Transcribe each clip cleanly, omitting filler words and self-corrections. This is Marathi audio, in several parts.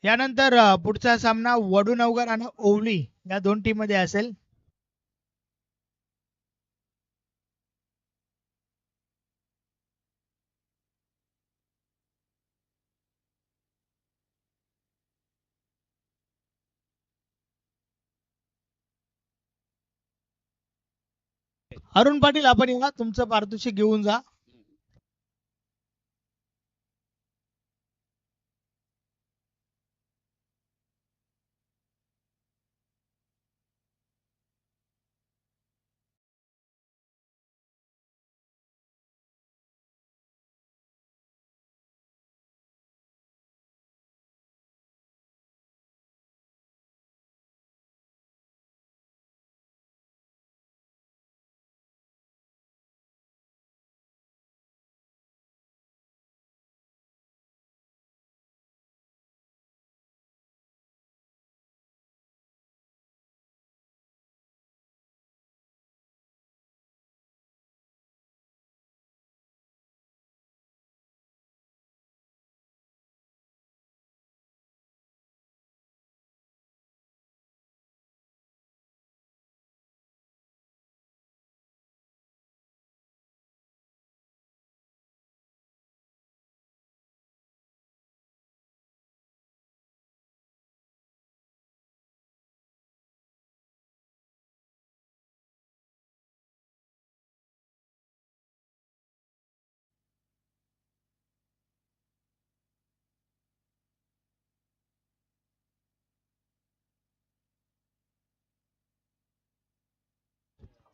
यानंतर पुढचा सामना वडूनवगर आणि ओवली या दोन टीम मध्ये असेल. अरुण पाटील आपण या तुमचं पारितोषिक घेऊन जा.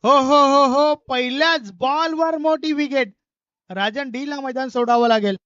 हो हो हो हो, पहिल्याच बॉलवर मोठी विकेट. राजन डी ला मैदान सोडावं लागेल.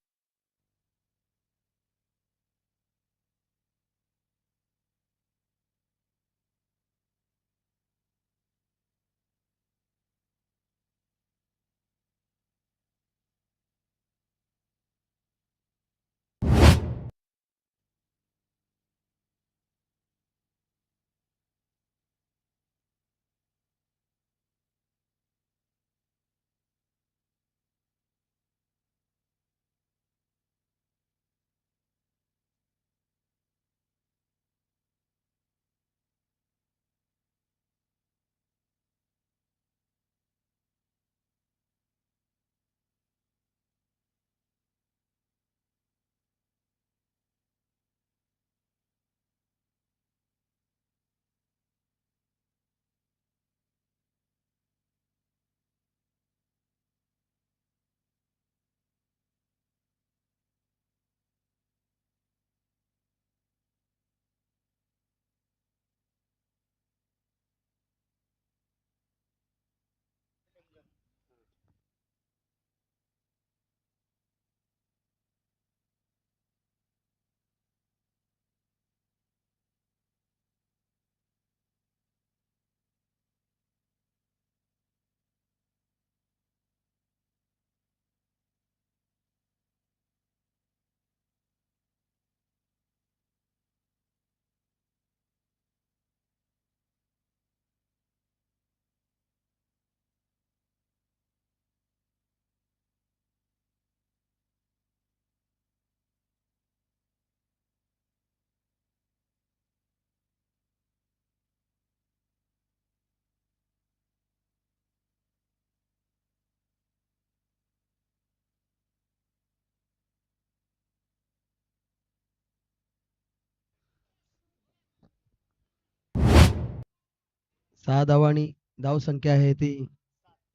सहा धावांनी धाव संख्या आहे ती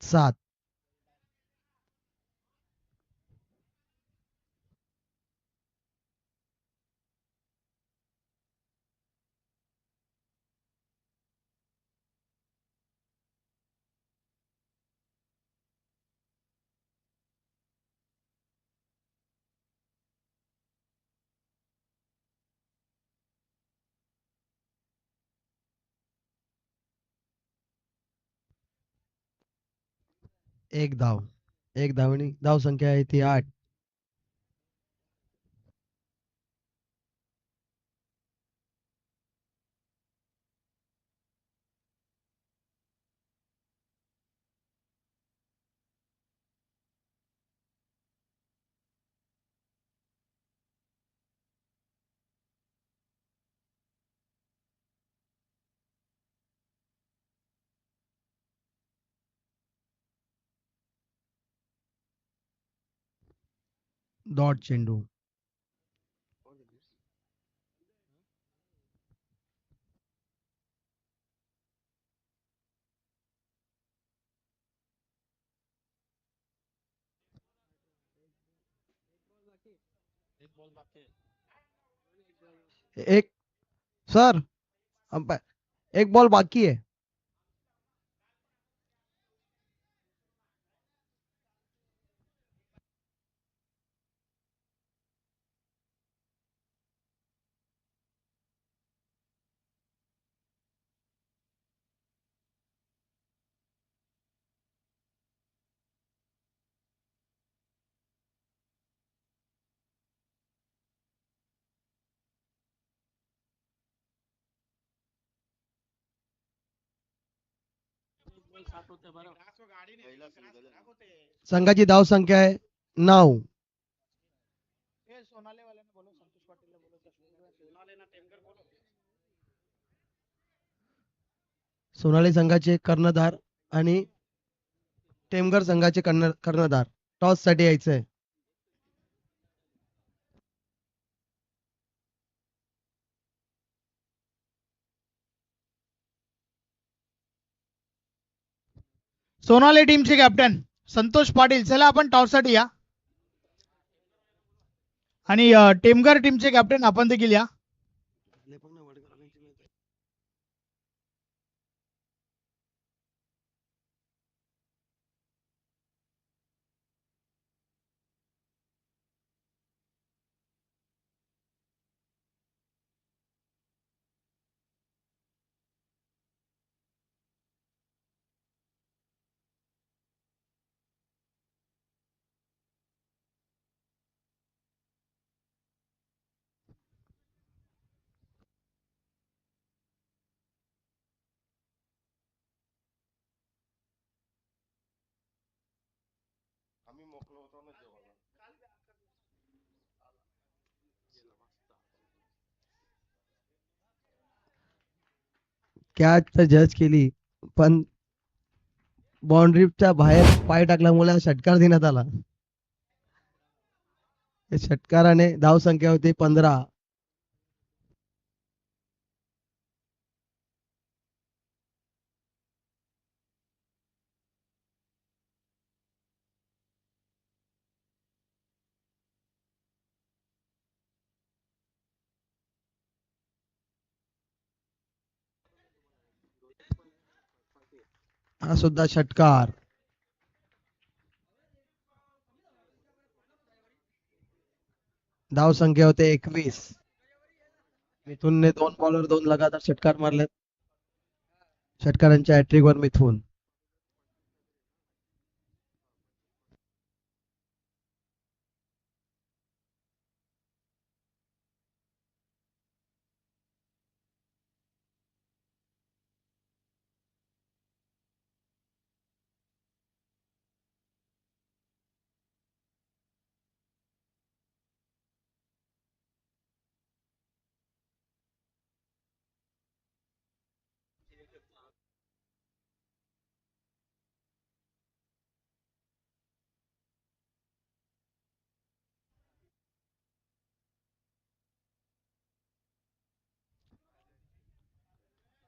7. एक धाव. एक धावांनी धाव संख्या आहे ती 8. डॉट चेंडू. एक सर, एक बॉल बाकी है. संघाची धाव संख्या आहे 9. सोनाली संघाचे कर्णधार आणि टेमघर संघाचे कर्णधार टॉस साठी यायचंय. सोनाली टीमचे कॅप्टन संतोष पाटील, चला आपण टॉस साठी या. आणि टेमघर टीमचे कॅप्टन आपण देखील या. कॅच तर जज केली, पण बाउंड्रीच्या बाहेर पाय टाकल्यामुळे हा षटकार देण्यात आला. या षटकाराने धाव संख्या होती 15. हा सुद्धा षटकार. धाव संख्या होते 21. मिथुनने 2 बॉलवर 2 लगातार षटकार मारलेत. षटकारांच्या हॅट्रिक वर मिथुन.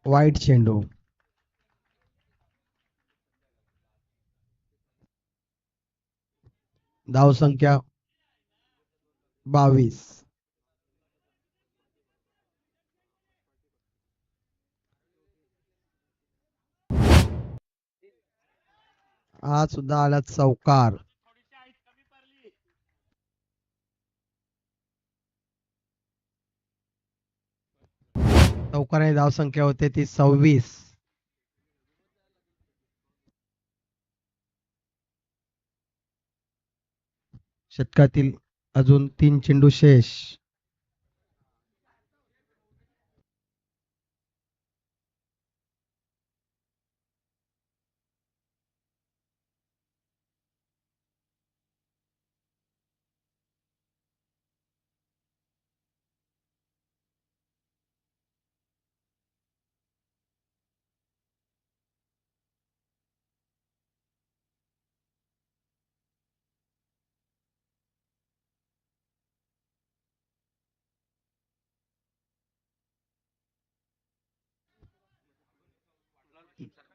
वाईट चेंडू. धाव संख्या 22. हा सुद्धा आला चौकार. चौकाराने धाव संख्या होते ती 26. षटकातील अजून 3 चेंडू शेष.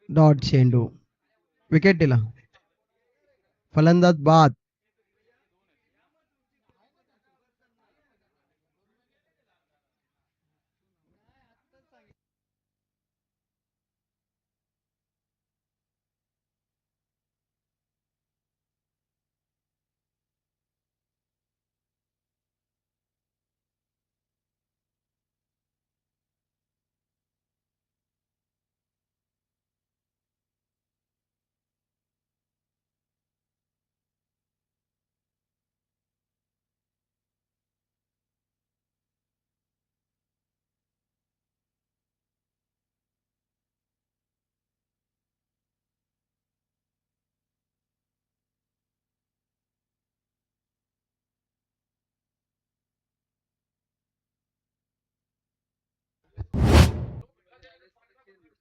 डॉट चेंडू विकेट दिला. फलंदाज बाद.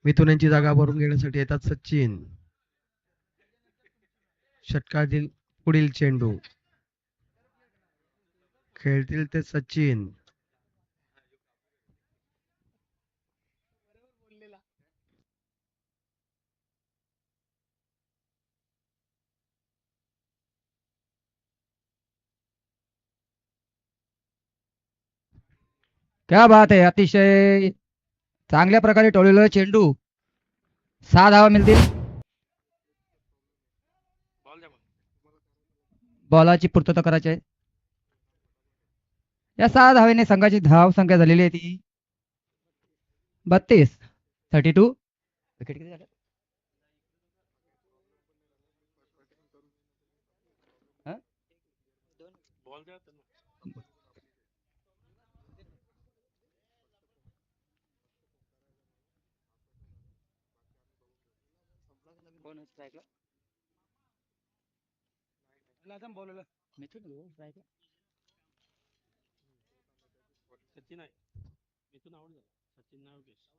मिथुन यांची जागा भरून घेण्यासाठी येतात सचिन. षटकातील पुढील चेंडू खेळतील ते सचिन. क्या बात आहे. अतिशय चांगल्या प्रकारे टोळलेला चेंडू. 6 धावा मिळतील. बॉलाची पूर्तता करायची आहे. या 6 धावेने संघाची धाव संख्या झालेली आहे ती 32. 32. विकेट किती झाले? हा?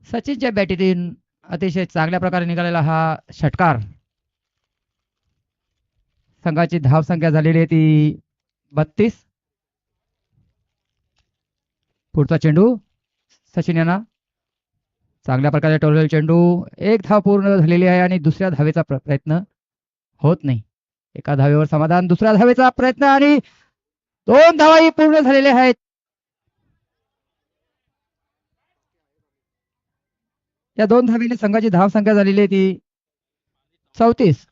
सचिनच्या बॅटीतून अतिशय चांगल्या प्रकारे निघालेला हा षटकार. संघाची धाव संख्या झालेली आहे ती 32. पुढचा चेंडू सचिन यांना चांगल्या प्रकारे टोललेला चेंडू. 1 धाव पूर्ण झालेली आहे आणि दुसऱ्या धावेचा प्रयत्न होत नाही. एका धावेवर समाधान. दुसऱ्या धावेचा प्रयत्न आणि 2 धावाही पूर्ण झालेल्या आहेत. या 2 धावेने संघाची धाव संख्या झालेली आहे ती 34.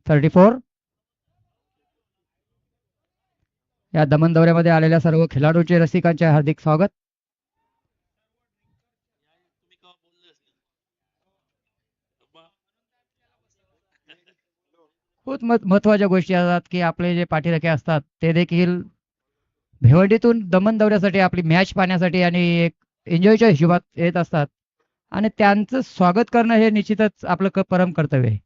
34. या दमन दौऱ्यामध्ये आलेल्या सर्व खेळाडूंचे रसिकांचे हार्दिक स्वागत. खूप महत्वाच्या गोष्टी असतात की आपले जे पाठीराखे असतात ते देखील भिवंडीतून दमन दौऱ्यासाठी आपली मॅच पाहण्यासाठी आणि एक एन्जॉयच्या हिशोबात येत असतात आणि त्यांचं स्वागत करणं हे निश्चितच आपलं परम कर्तव्य आहे.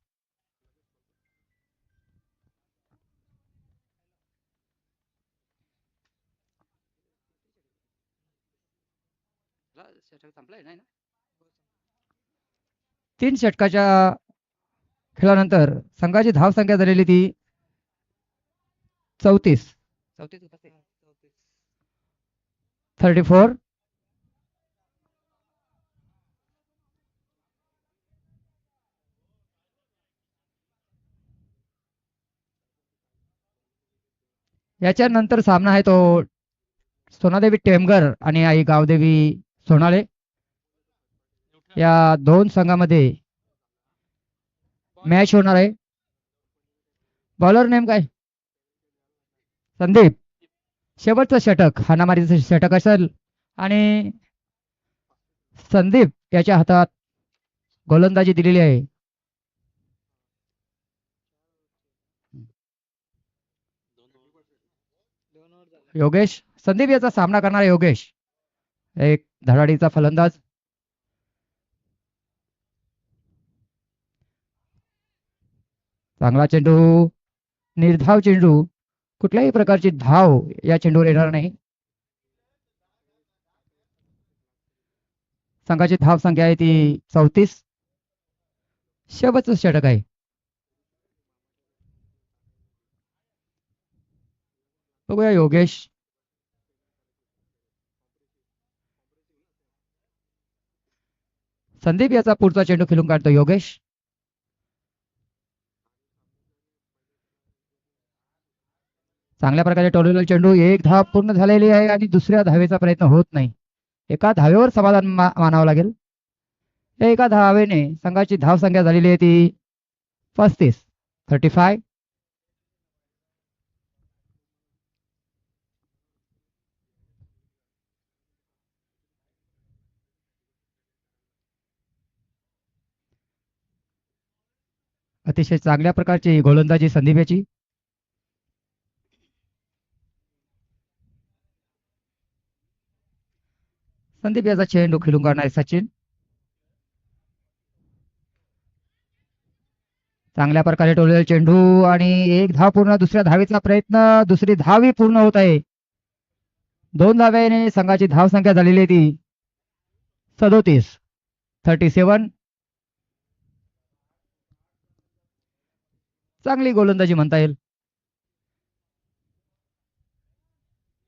तीन षटकाच्या खेळानंतर संघाची धाव संख्या झालेली ती 34. 34. याच्यानंतर सामना आहे तो सोनादेवी टेमघर आणि आई गावदेवी सोनाळे या 2 संघामध्ये मॅच होणार आहे. बॉलर नेम काय? संदीप. शेवटचं षटक हाणामारीचं षटक असेल आणि संदीप याच्या हातात गोलंदाजी दिलेली आहे. योगेश. संदीप याचा सामना करणारा योगेश एक धडाडीचा फलंदाज. चांगला चेंडू. निर्धाव चेंडू. कुठल्याही प्रकारची धाव या चेंडूवर येणार नाही. संघाची धाव संख्या आहे ती 34. शेवटचं षटक आहे. बघूया योगेश संदीप याचा पुढचा चेंडू खेळून काढतो योगेश. चांगल्या प्रकारे टोललेला चेंडू. एक धाव पूर्ण झालेली आहे आणि दुसऱ्या धावेचा प्रयत्न होत नाही. एका धावेवर समाधान मानावं लागेल. एका धावेने संघाची धाव संख्या झालेली आहे ती 35. अतिशय चांगल्या प्रकारची गोलंदाजी संदीप याची. संदीप याचा चेंडू खेळून काढणारे सचिन. चांगल्या प्रकारे टोललेला चेंडू आणि एक धाव पूर्ण. दुसऱ्या धावेचा प्रयत्न. दुसरी धावही पूर्ण होत आहे. 2 धाव्याने संघाची धाव संख्या झालेली आहे ती 37. चांगली गोलंदाजी म्हणता येईल.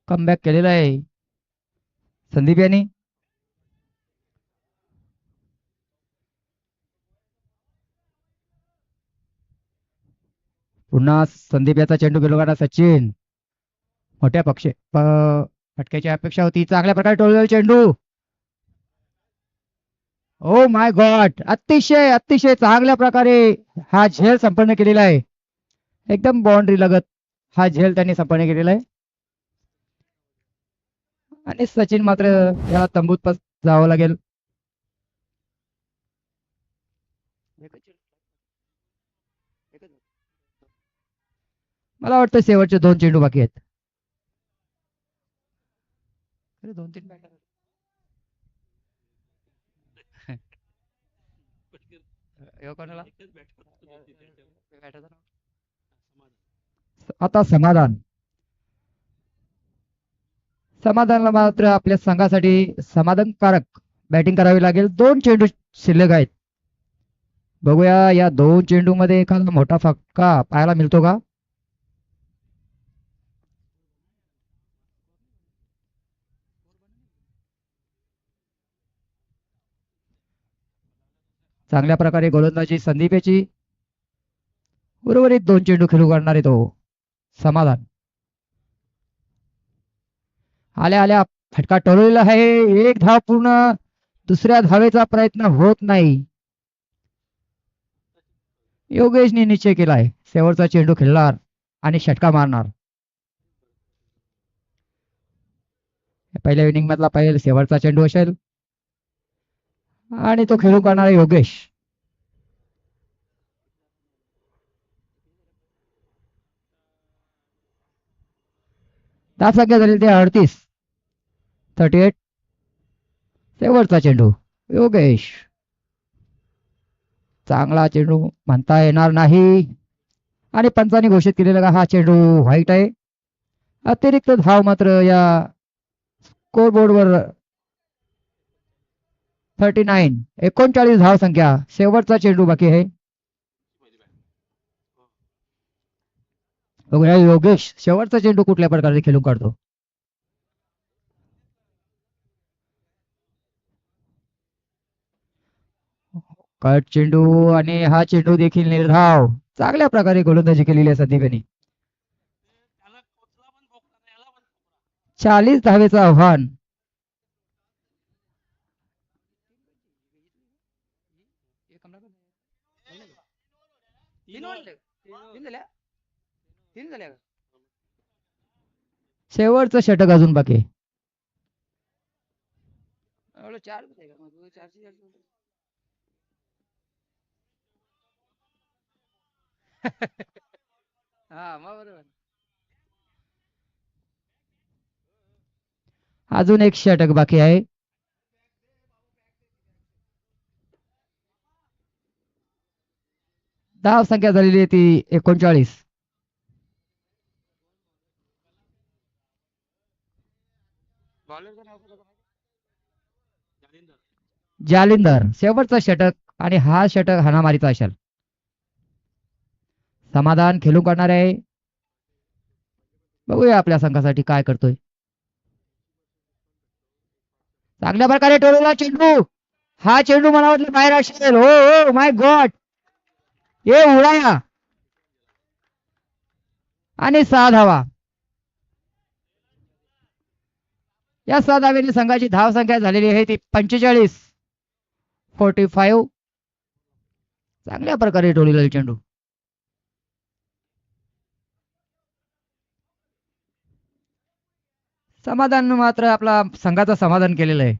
कमबॅक केलेला आहे संदीप यांनी. पुन्हा संदीप याचा चेंडू गेलो का सचिन. मोठ्या फटक्याची अपेक्षा होती. चांगल्या प्रकारे टोललेला चेंडू. ओ माय गॉड, अतिशय अतिशय चांगल्या प्रकारे हा झेल संपन्न केलेला आहे. एकदम बाउंड्री लगत हा झेल त्यांनी संपन्न केलेला आहे. आणि सचिन मात्र याला तंबूत जावं लागेल. मला वाटतं शेवटचे 2 चेंडू बाकी आहेत. 2-3 बॅटर. आता समाधानला मात्र आपल्या संघासाठी समाधानकारक बॅटिंग करावी लागेल. 2 चेंडू शिल्लक आहेत. बघूया या 2 चेंडू मध्ये एखादा मोठा फटका पाहायला मिळतो का. चांगल्या प्रकारे गोलंदाजी संदीप याची. उर्वरित 2 चेंडू खेळू काढणारे तो समाधान. आल्या आल्या फटका टोललेला आहे. एक धाव पूर्ण. दुसऱ्या धावेचा प्रयत्न होत नाही. योगेशने निश्चय केलाय शेवटचा चेंडू खेळणार आणि षटका मारणार. पहिल्या इनिंग मधला पहिला शेवटचा चेंडू असेल आणि तो खेळू करणारा योगेश. धाव संख्या झाली ते 38. शेवटचा चेंडू योगेश. चांगला चेंडू म्हणता येणार नाही आणि पंचांनी घोषित केलेला हा चेंडू व्हाईट आहे. अतिरिक्त धाव मात्र या स्कोरबोर्डवर 39 धाव संख्या. शेवटचा चेंडू बाकी आहे. बघूया योगेश शेवटचा चेंडू कुठल्या प्रकारे खेळून काढतो. कट चेंडू आणि हा चेंडू देखील निर्धाव. चांगल्या प्रकारे गोलंदाजी केलेली आहे संदीप यांनी. 40 धावेचं आव्हान. शेवटचं षटक अजून बाकी आहे. अजून एक षटक बाकी आहे. धाव संख्या झालेली आहे ती 39. जालिंदर शेवटचा षटक आणि हा षटक हाणामारीचा असेल. समाधान खेळून काढणार आहे. बघूया आपल्या संघासाठी काय करतोय. चांगल्या प्रकारे टोललेला चेंडू हा चेंडू मला वाटलं बाहेर असेल. हो हो माय गॉड, हे उडाया आणि 6 धावा. या 6 धावेने संघाची धाव संख्या झालेली आहे ती 45-45. चांगल्या प्रकारे टोळीला चेंडू. समाधान मात्र आपला संघाचं समाधान केलेलं आहे.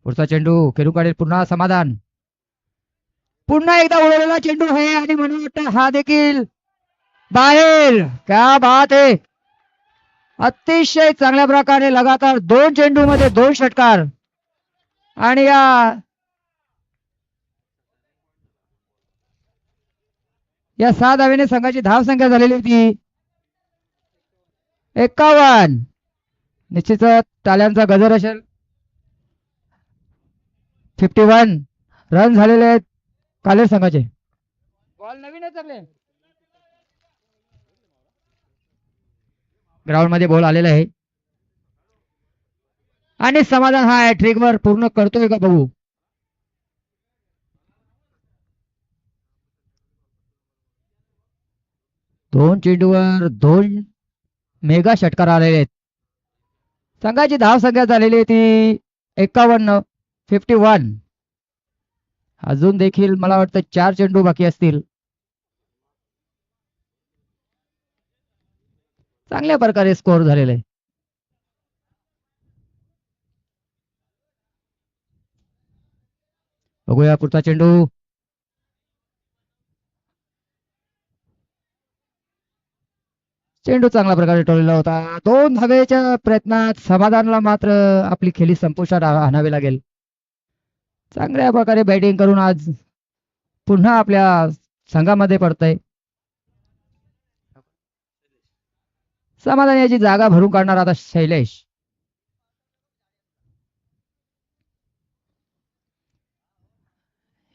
पुढचा चेंडू खेळून काढेल पुन्हा समाधान. पुन्हा एकदा उडवलेला चेंडू आहे आणि म्हणून वाटतं हा देखील बाहेर. क्या बात आहे, अतिशय चांगल्या प्रकारे लगातार 2 चेंडू मध्ये 2 षटकार. आणि या 6 धावेने संघाची धाव संख्या झालेली होती 51. निश्चितच टाळ्यांचा गजर असेल. 51 रन झालेले आहेत कालेर संघाचे. बॉल नवीनच चांगले ग्राउंड मध्ये बॉल आलेला आहे आणि समाधान हा हॅट्रिक वर पूर्ण करतोय का बघू. दोन चेंडूवर 2 मेगा षटकार आलेले आहेत. संघाची धाव संख्या झालेली आहे ती 51. अजून देखील मला वाटतं 4 चेंडू बाकी असतील. चांगल्या प्रकारे स्कोअर झालेला आहे. बघूया पुढचा चेंडू. चेंडू चांगल्या प्रकारे टोललेला होता. 2 धावेच्या प्रयत्नात समाधानला मात्र आपली खेळी संपुष्टात आणावी लागेल. चांगल्या प्रकारे बॅटिंग करून आज पुन्हा आपल्या संघामध्ये पडतंय. समाधान याची जागा भरून काढणार आता शैलेश.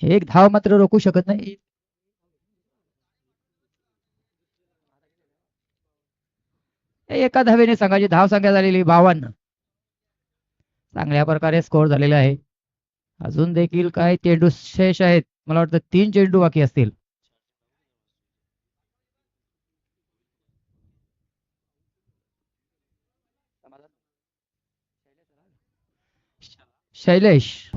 एक धाव मात्र रोखू शकत नाही. एका धावेने संघाची धाव संख्या झालेली 52. चांगल्या प्रकारे स्कोअर झालेला आहे. अजून देखील काही चेंडू शेष आहेत. मला वाटतं 3 चेंडू बाकी असतील. शैलेश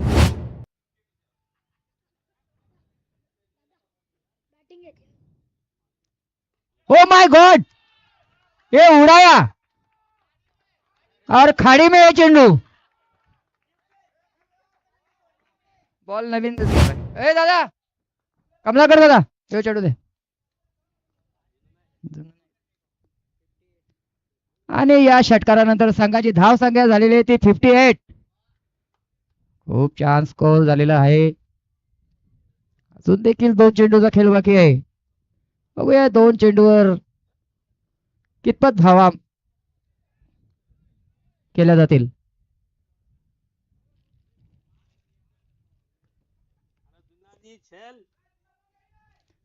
ओ माय गॉड, ये उड़ाया और खाड़ी में ये चेंडू. बॉल नवीन ए दादा, कमलाकर दादा, ये चेंडू दे. आणि या षटकारानंतर संघाची धाव संख्या झालेली आहे ती 58. खूप छान स्कोअर झालेला आहे. अजून देखील 2 चेंडूचा खेळ बाकी आहे. बघूया 2 चेंडूवर कितपत धावा केल्या जातील.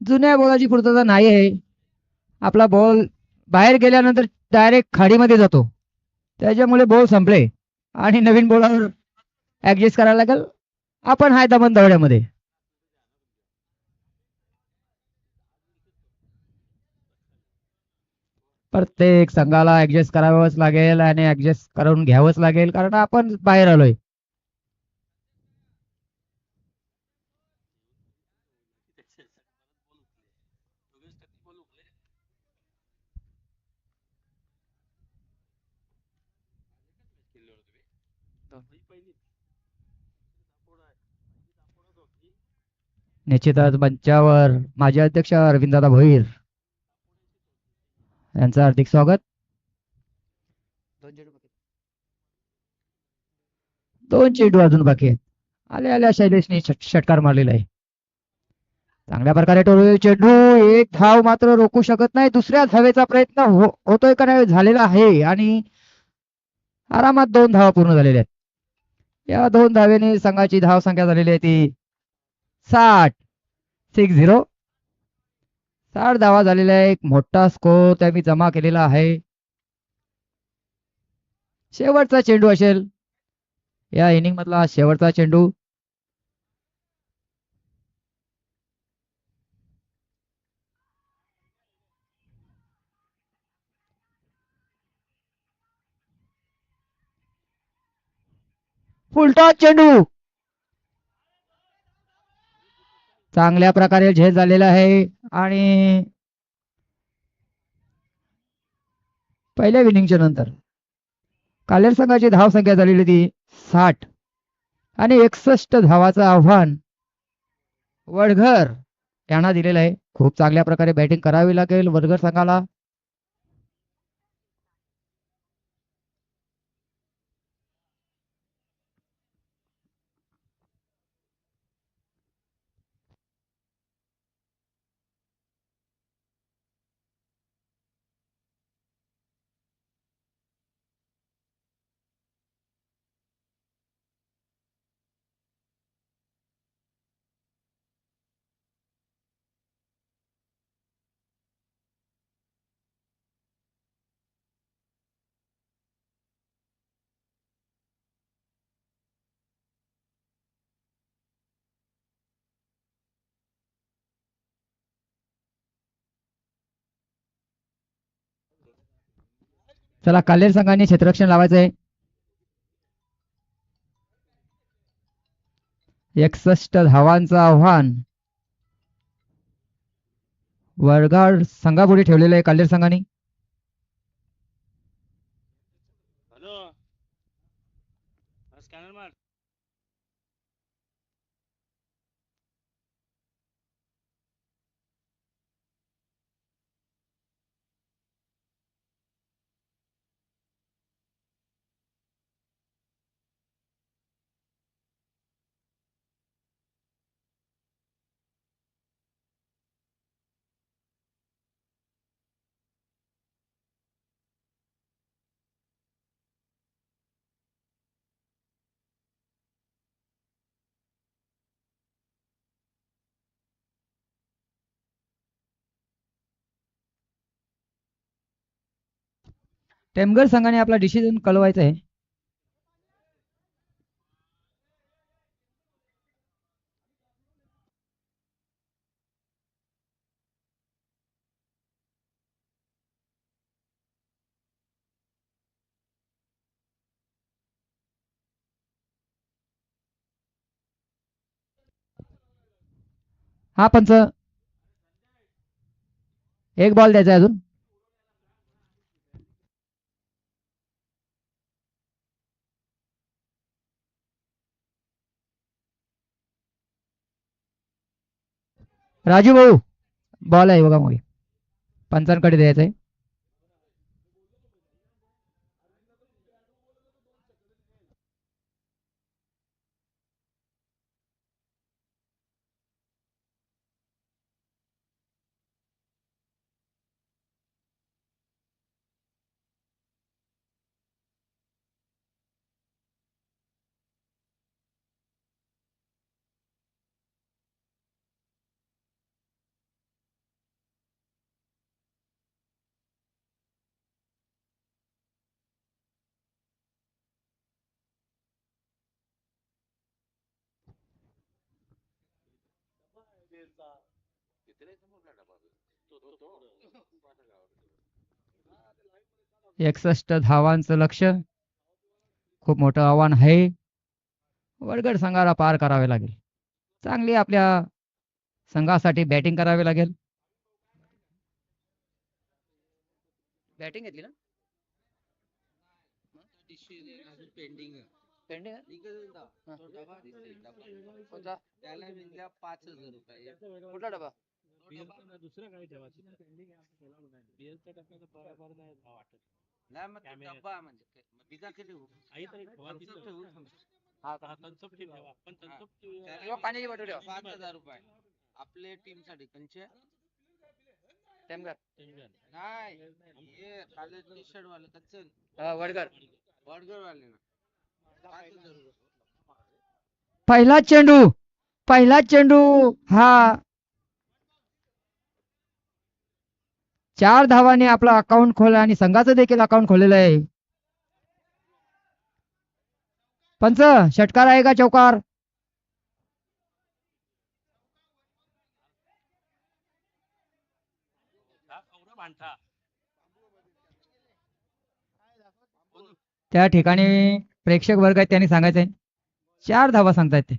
जुन्या बॉलाची पूर्तता नाही आहे. आपला बॉल बाहेर गेल्यानंतर डायरेक्ट खाडीमध्ये जातो, त्याच्यामुळे बॉल संपले आणि नवीन बॉलर ऍडजस्ट करायला लागेल. आपण हाय दमन दौड्यामध्ये. प्रत्येक संघाला ऍडजस्ट करावंच लागेल आणि ऍडजस्ट करून घ्यावंच लागेल, कारण आपण बाहेर आलोय. निश्चितच मंचावर माजी अध्यक्ष अरविंददादा भोईर यांचं हार्दिक स्वागत. 2 चेंडू अजून बाकी आहेत. आल्या शैलेशने षटकार मारलेला आहे. चांगल्या प्रकारे टोळलेला चेंडू. एक धाव मात्र रोखू शकत नाही. दुसऱ्या धावेचा प्रयत्न होतोय का नाही झालेला आहे आणि आरामात 2 धावा पूर्ण झालेल्या आहेत. या 2 धावेने संघाची धाव संख्या झालेली आहे ती 60. 60 धावा झालेला आहे. एक मोठा स्कोर त्यांनी जमा केलेला आहे. शेवटचा चेंडू असेल या इनिंग मधला शेवटचा चेंडू. फुलटॉस चेंडू. चांगल्या प्रकारे झेल झालेला आहे आणि पहिल्या इनिंगच्या नंतर कालेर संघाची धाव संख्या झालेली होती 60 आणि 61 धावाचं आव्हान वडघर यांना दिलेलं आहे. खूप चांगल्या प्रकारे बॅटिंग करावी लागेल वडघर संघाला. चला कालेर संघाने क्षेत्ररक्षण लावायचं आहे. 61 धावांचं आव्हान वडघर संघापुढे ठेवलेलं आहे कालेर संघाने. टेमघर संघाने आपला डिसिजन कळवायचा आहे. हा पंच एक बॉल द्यायचा आहे अजून. राजू भाऊ बॉल आहे बघा मग पंचांकडे द्यायचा आहे. एकसष्ट धावांचं लक्ष खूप मोठं आव्हान आहे. वडगड संघाला पार करावे लागेल. चांगली आपल्या संघासाठी बॅटिंग करावी लागेल. बॅटिंग घेतली ना पेंडिंग त्याला 5,000 रुपये कुठला डबा दुसरा काही ठेवायचं बिअरचा टाकण्याचा बरोबर नाही वाटत नाही मग डब्बा म्हणजे बिजा किती आई तर ठेवू हा कन्सेप्ट ठेवा पण कन्सेप्ट पाण्याची बॉटल ठेवा 5,000 रुपये आपले टीम साठी कंचे टेमगर नाही ये काले टी शर्ट वाले कच्चन वडगड वाले ना पहिला चेंडू हा 4 धावाने आपला अकाउंट खोला आणि संघाचं देखील अकाउंट खोललेलं आहे. पंच षटकार आहे का चौकार? त्या ठिकाणी प्रेक्षक वर्ग आहेत त्यांनी सांगायचंय 4 धावा सांगतायत ते.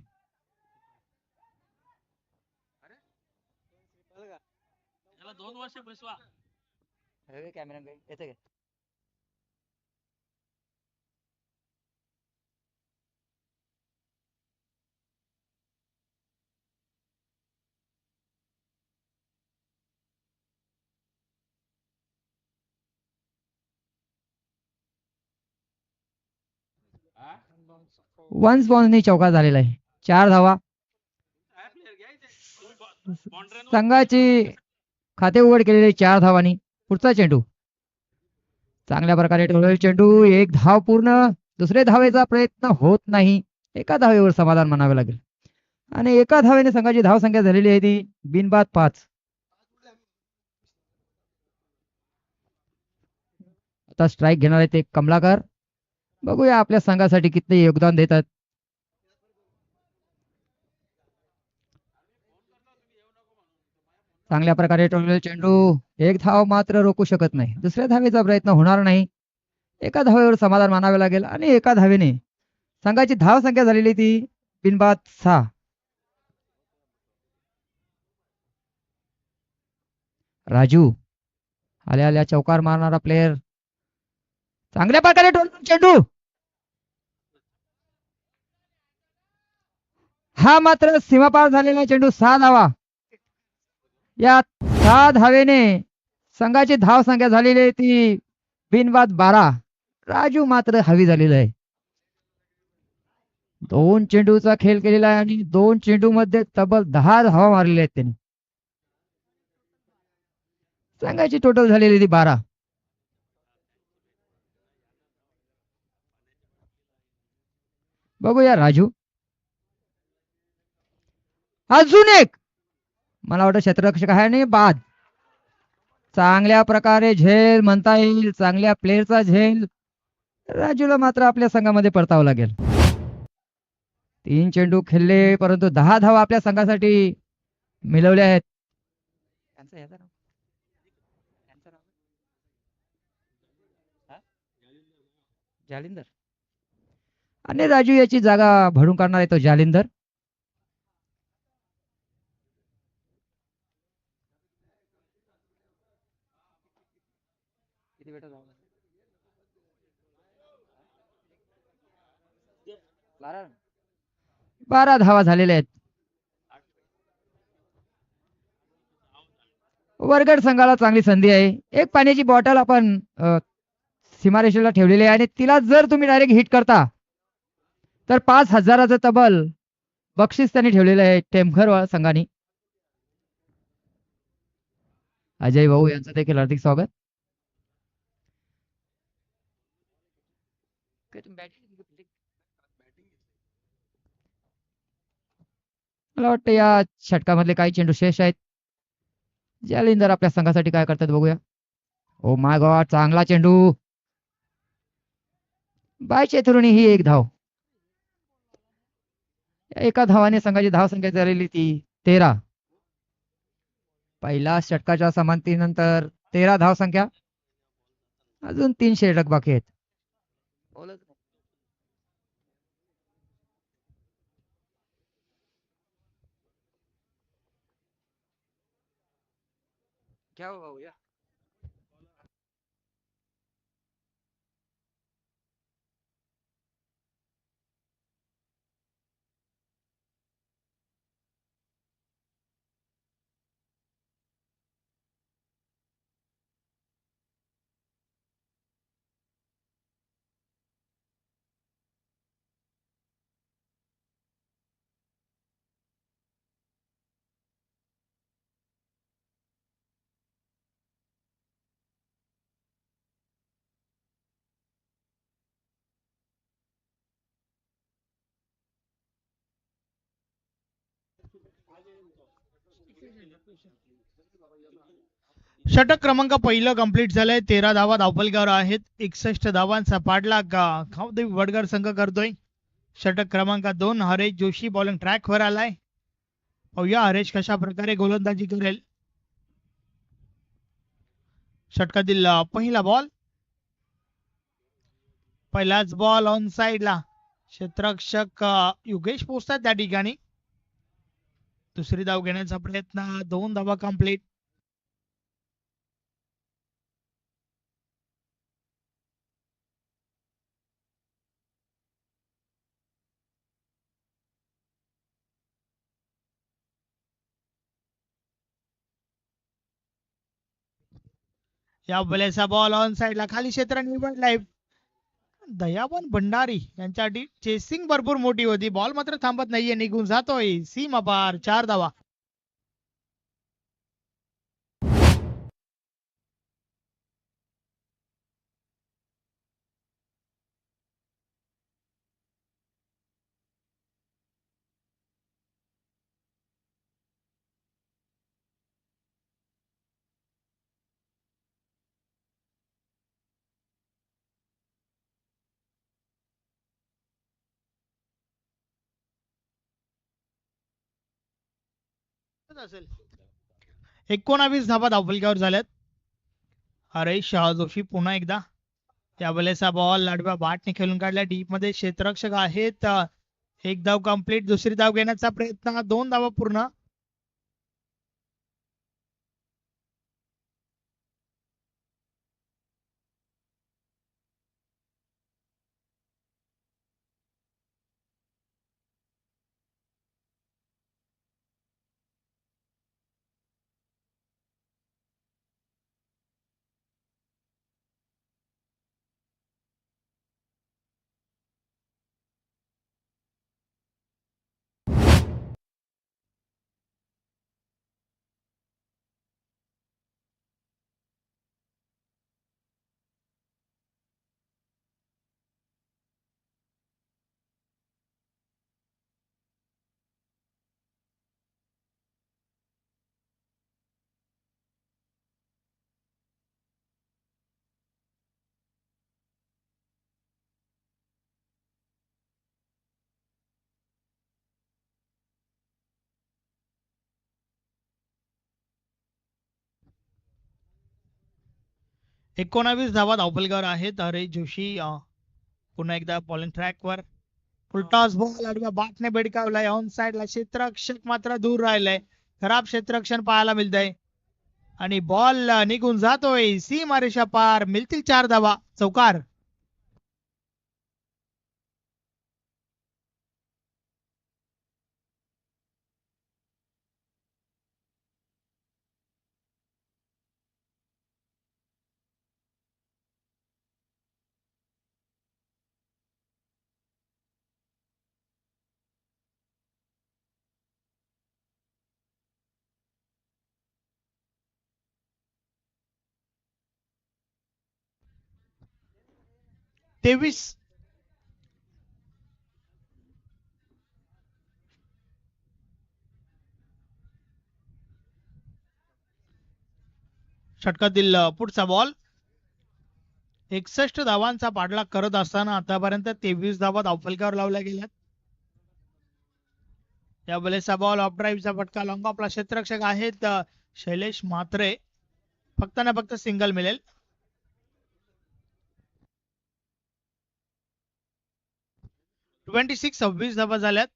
वन्स बॉन्सनी चौकार झालेला आहे. 4 धावा संघाची खाते उघड केलेले 4 धावांनी. पुढचा चेंडू चांगल्या प्रकारे ठेवलेला चेंडू. 1 धाव पूर्ण. दुसरे धावेचा प्रयत्न होत नाही. एका धावेवर समाधान मानावे लागेल आणि एका धावेने संघाची धाव संख्या झालेली आहे ती बिनबाद 5. आता स्ट्राईक घेणार आहे ते कमलाकर. बघूया आपल्या संघासाठी किती योगदान देतात. चांगल्या प्रकारे ठेवलेला चेंडू. 1 धाव मात्र रोखू शकत नाही. दुसऱ्या धावेचा प्रयत्न होणार नाही. एका धावेवर समाधान मानावे लागेल आणि एका धावेने संघाची धाव संख्या झालेली ती बिनबाद 6. राजू आल्या आल्या चौकार मारणारा प्लेयर. चांगल्या प्रकारे ठेवलेला चेंडू. हा मात्र सीमापार झालेला चेंडू. 6 धावा. या 6 धावेने संघाची धाव संख्या झालेली आहे ती बिनबाद 12. राजू मात्र हवी झालेला आहे. 2 चेंडूचा खेळ केलेला आहे आणि 2 चेंडू मध्ये तब्बल 10 धावा मारलेल्या आहेत त्यांनी. संघाची टोटल झालेली ती 12. बघूया राजू. अजून एक मला वाटतं क्षेत्ररक्षक आहे आणि बाद. चांगल्या प्रकारे झेल म्हणता येईल. चांगल्या प्लेअरचा झेल. राजूला मात्र आपल्या संघामध्ये परतावं लागेल. 3 चेंडू खेळले परंतु 10 धावा आपल्या संघासाठी मिळवल्या आहेत. जालिंदर आणि राजू याची जागा भरून काढणार आहे तो जालिंदर. बारा धावा झालेल्या आहेत. वरगड संघाला चांगली संधी आहे. एक पाण्याची बॉटल आपण सीमारेषेला ठेवलेली आहे आणि तिला जर तुम्ही डायरेक्ट हिट करता तर 5,000चं तब्बल बक्षीस त्यांनी ठेवलेलं आहे टेमघर संघाने. अजय भाऊ यांचं देखील हार्दिक स्वागत. मला वाटतं या षटकामधले काही चेंडू शेष आहेत. जालिंदर आपल्या संघासाठी काय करतात बघूया. ओ माय गॉड चांगला चेंडू. बाय चेथुरुणी ही 1 धाव. एका धावाने संघाची धाव संख्या झालेली ती 13. पहिल्या षटकाच्या समाप्तीनंतर 13 धाव संख्या. अजून 3 षटक बाकी आहेत. क्या हुआ भैया? षटक क्रमांक पहिलं कंप्लीट झालंय. 13 धावा धावफलकावर आहेत. 61 धावांचा पाठलाग खावदेवी वडगड संघ करतोय. षटक क्रमांक 2 हरेश जोशी बॉलिंग ट्रॅक वर आलाय. पाहूया हरेश कशा प्रकारे गोलंदाजी करेल. षटकातील पहिला बॉल, पहिलाच बॉल ऑन साइडला. क्षेत्ररक्षक योगेश पोहोचतात त्या ठिकाणी. दुसरी धाव घेण्याचा प्रयत्न, 2 धावा कंप्लीट. या वेळेचा बॉल ऑन साइडला खाली क्षेत्र निवडलाय. दयावन भंडारी यांच्यासाठी चेसिंग भरपूर मोठी होती. बॉल मात्र थांबत नाहीये, निघून जातोय सीमा पार. 4 धावा. असेल 19 धावा धावफलकावर झाल्यात. हरेश जोशी पुन्हा एकदा. या वेळेचा बॉल लाडव्या बाटने खेळून काढल्या डीप मध्ये. क्षेत्ररक्षक आहेत. 1 धाव कंप्लीट. दुसरी धाव घेण्याचा प्रयत्न, 2 धावा पूर्ण. एकोणावीस धावा धावफलकावर आहेत. हरेश जोशी पुन्हा एकदा बॉलिंग ट्रॅक वर. फुलटॉस बॉल आडव्या बाटने बेडकावलाय. ऑन साइडला क्षेत्ररक्षक मात्र दूर राहिलाय. खराब क्षेत्ररक्षण पाहायला मिळतंय आणि बॉल निघून जातोय सीमारेषा पार. मिळतील 4 धावा. चौकार. तेवीस. षटकातील पुढचा बॉल. 61 धावांचा पाठलाग करत असताना आतापर्यंत 23 धावा धावफलकावर लावल्या गेल्यात. या वेळेचा बॉल ऑफ ड्राईव्हचा फटका. लॉंग ऑफला क्षेत्ररक्षक आहेत शैलेश म्हात्रे. फक्त ना फक्त सिंगल मिळेल. 26 धावा झाल्यात.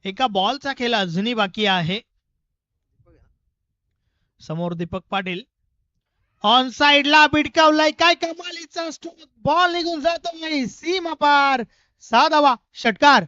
एका बॉलचा खेळ अजूनही बाकी आहे. समोर दीपक पाटील. ऑन साइडला बिडकावलाय. काय कमालीचा बॉल निघून जातो सीमा पार. 6 धावा. षटकार.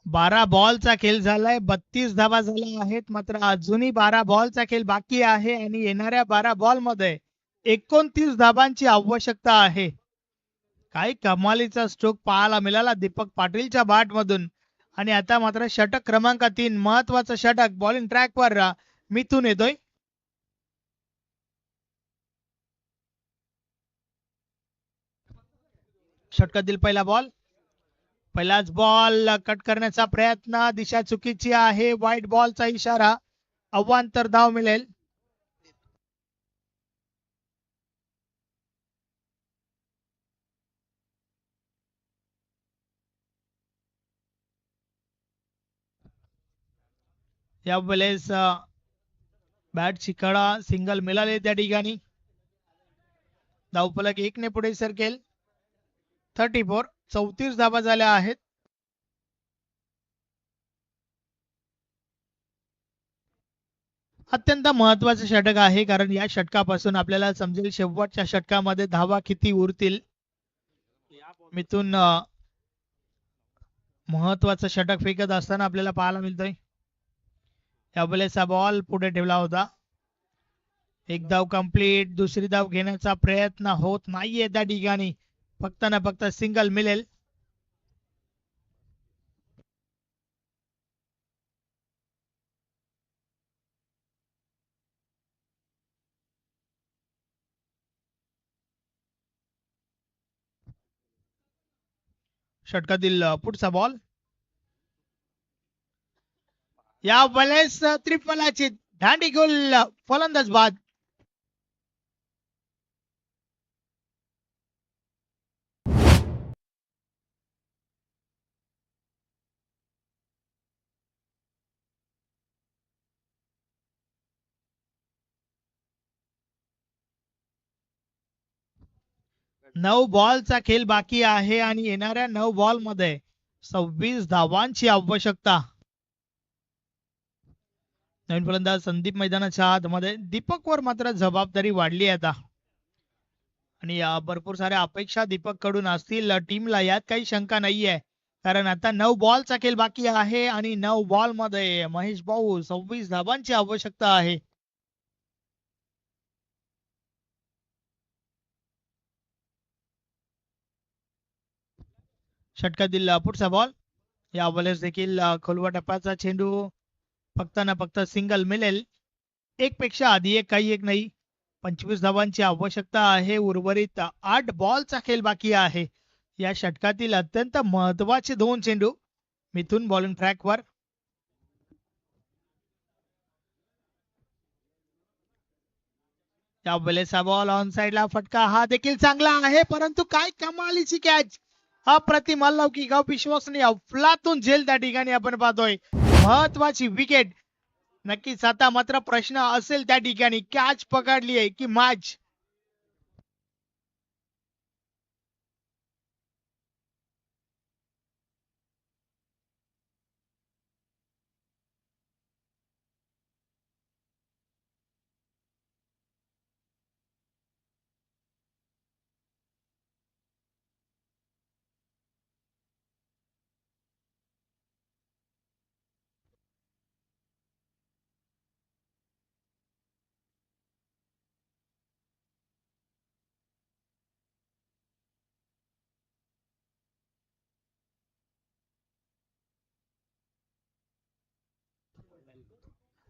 12 बॉलचा खेळ झालाय, 32 धावा झाल्या आहेत. मात्र अजूनही 12 बॉलचा खेळ बाकी आहे आणि येणाऱ्या 12 बॉल मध्ये 29 धावांची आवश्यकता आहे. काही कमालीचा स्ट्रोक पाहायला मिळाला दीपक पाटीलच्या बॅट मधून. आणि आता मात्र षटक क्रमांक 3 महत्वाचं षटक बॉलिंग ट्रॅकवर मिथून येतोय. षटकातील पहिला बॉल, पहिलाच बॉल कट करण्याचा प्रयत्न, दिशा चुकीची आहे, वाईट बॉलचा इशारा, अवांतर धाव मिळेल. यावेळेस बॅट शिकाडा सिंगल मिळाले त्या ठिकाणी. धावफलक 1 ने पुढे सरकेल. 34 धावा झाल्या आहेत. अत्यंत महत्वाचे षटक आहे, कारण या षटकापासून आपल्याला समजेल शेवटच्या षटकामध्ये धावा किती उरतील. मिथून महत्वाचं षटक फेकत असताना आपल्याला पाहायला मिळतोय. यावेळेस हा बॉल पुढे ठेवला होता. एक धाव कंप्लीट, दुसरी धाव घेण्याचा प्रयत्न होत नाहीये त्या ठिकाणी. फक्त ना फक्त सिंगल मिळेल. षटकातील पुढचा बॉल, या वेळेस त्रिफलाची दांडीगुल, फलंदाज बाद. 9 बॉलचा खेळ बाकी आहे आणि येणाऱ्या 9 बॉल मध्ये 26 धावांची आवश्यकता. नवीन फलंदाज संदीप मैदानाच्या आतमध्ये. दीपक वर मात्र जबाबदारी वाढली आता आणि भरपूर साऱ्या अपेक्षा दीपक कडून असतील टीमला, यात काही शंका नाहीये. कारण आता 9 बॉलचा खेळ बाकी आहे आणि 9 बॉल मध्ये महेश भाऊ 26 धावांची आवश्यकता आहे. षटकातील पुढचा बॉल, यावेळेस देखील खोलवा टप्प्याचा चेंडू, फक्त ना फक्त सिंगल मिळेल. एक पेक्षा आधी एक, काही एक नाही. 25 धावांची आवश्यकता आहे. उर्वरित 8 बॉलचा खेळ बाकी आहे. या षटकातील अत्यंत महत्वाचे 2 चेंडू. मिथून बॉलिंग ट्रॅकवर. यावेळेस हा बॉल ऑन साइडला, फटका हा देखील चांगला आहे, परंतु काय कमालीची कॅच, अप्रतिम, अलौकिक, अविश्वसनीय, अफलातून झेल त्या ठिकाणी आपण पाहतोय. महत्वाची विकेट. नक्कीच आता मात्र प्रश्न असेल त्या ठिकाणी, कॅच पकडली आहे की मॅच.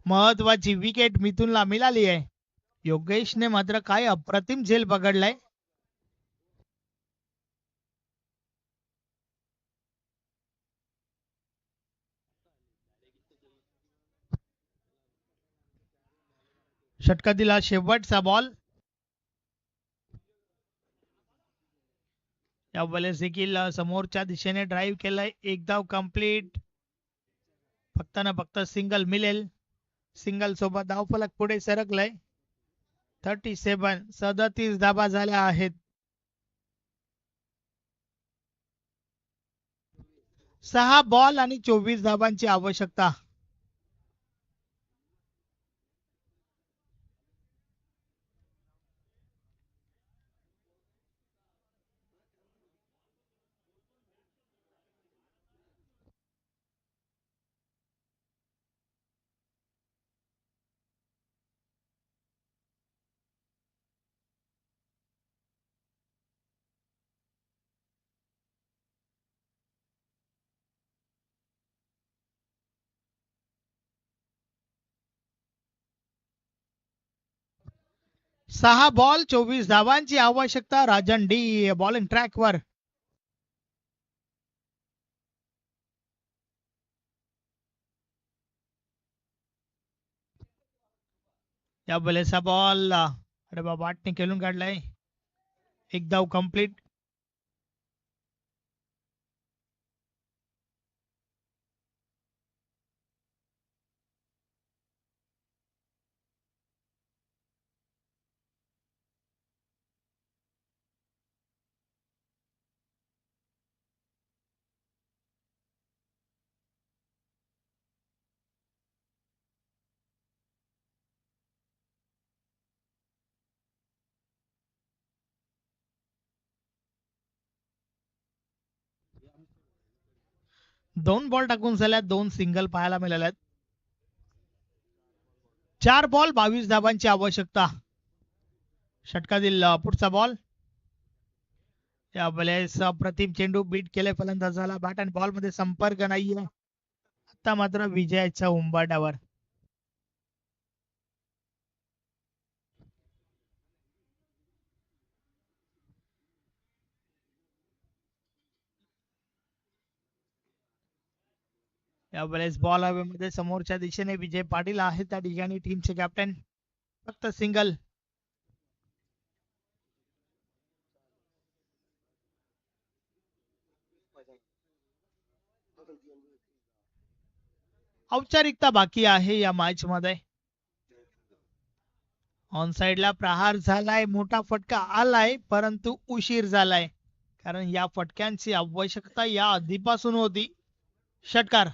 महत्वाची विकेट मिथुनला मिळाली आहे. योगेशने मात्र काय अप्रतिम झेल पकडलाय. षटकातील हा शेवटचा बॉल. यावेळेस देखील समोरच्या दिशेने ड्राईव्ह केलाय. एक धाव कंप्लीट, फक्त ना फक्त सिंगल मिळेल. सिंगल सोबत धावफलक पुढे सरकलाय. 37 धावा झाल्या आहेत. 6 बॉल आणि 24 धावांची आवश्यकता. 6 बॉल 24 धावांची आवश्यकता. राजन डी बॉलिंग ट्रॅकवर. या बलेचा बॉल अरे बाबा वाटने खेळून काढलाय. एक धाव कंप्लीट. दोन बॉल टाकून झाल्यात. 2 सिंगल पाहायला मिळाल्यात. 4 बॉल 22 धावांची आवश्यकता. षटकातील पुढचा बॉल. या वेळेस अप्रतिम चेंडू बीट केले फलंदाजाला. बॅट अँड बॉल मध्ये संपर्क नाहीये. आता मात्र विजयाच्या उंबरठ्यावर. यावेळेस बॉल हवेमध्ये समोरच्या दिशेने. विजय पाटील आहे त्या ठिकाणी टीमचे कॅप्टन. फक्त सिंगल. औपचारिकता बाकी आहे या मॅच मध्ये. ऑन साइडला प्रहार झालाय. मोठा फटका आलाय परंतु उशीर झालाय. कारण या फटक्यांची आवश्यकता या आधीपासून होती. षटकार.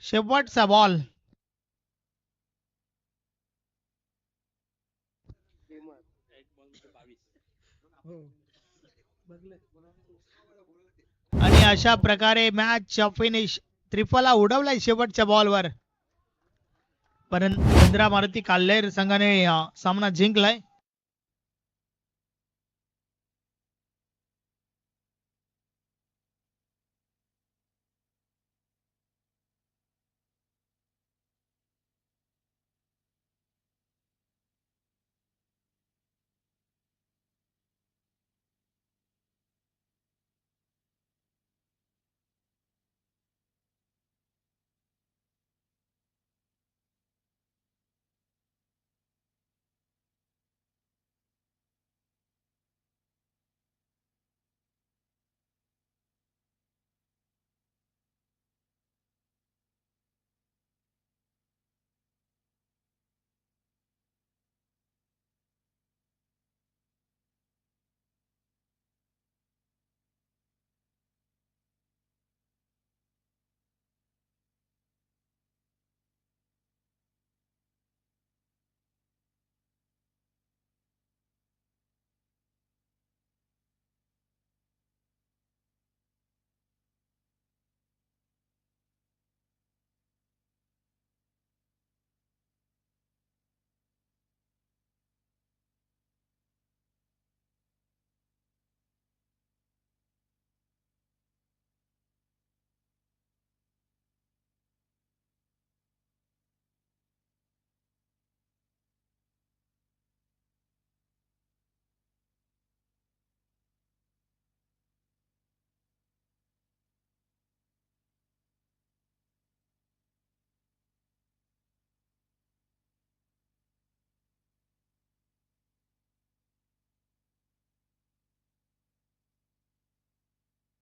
शेवटचा बॉल. आणि अशा प्रकारे मॅच फिनिश. त्रिफला उडवलाय शेवटच्या बॉलवर. परंतु इंद्रा मारुती काल्हेर संघाने सामना जिंकलाय.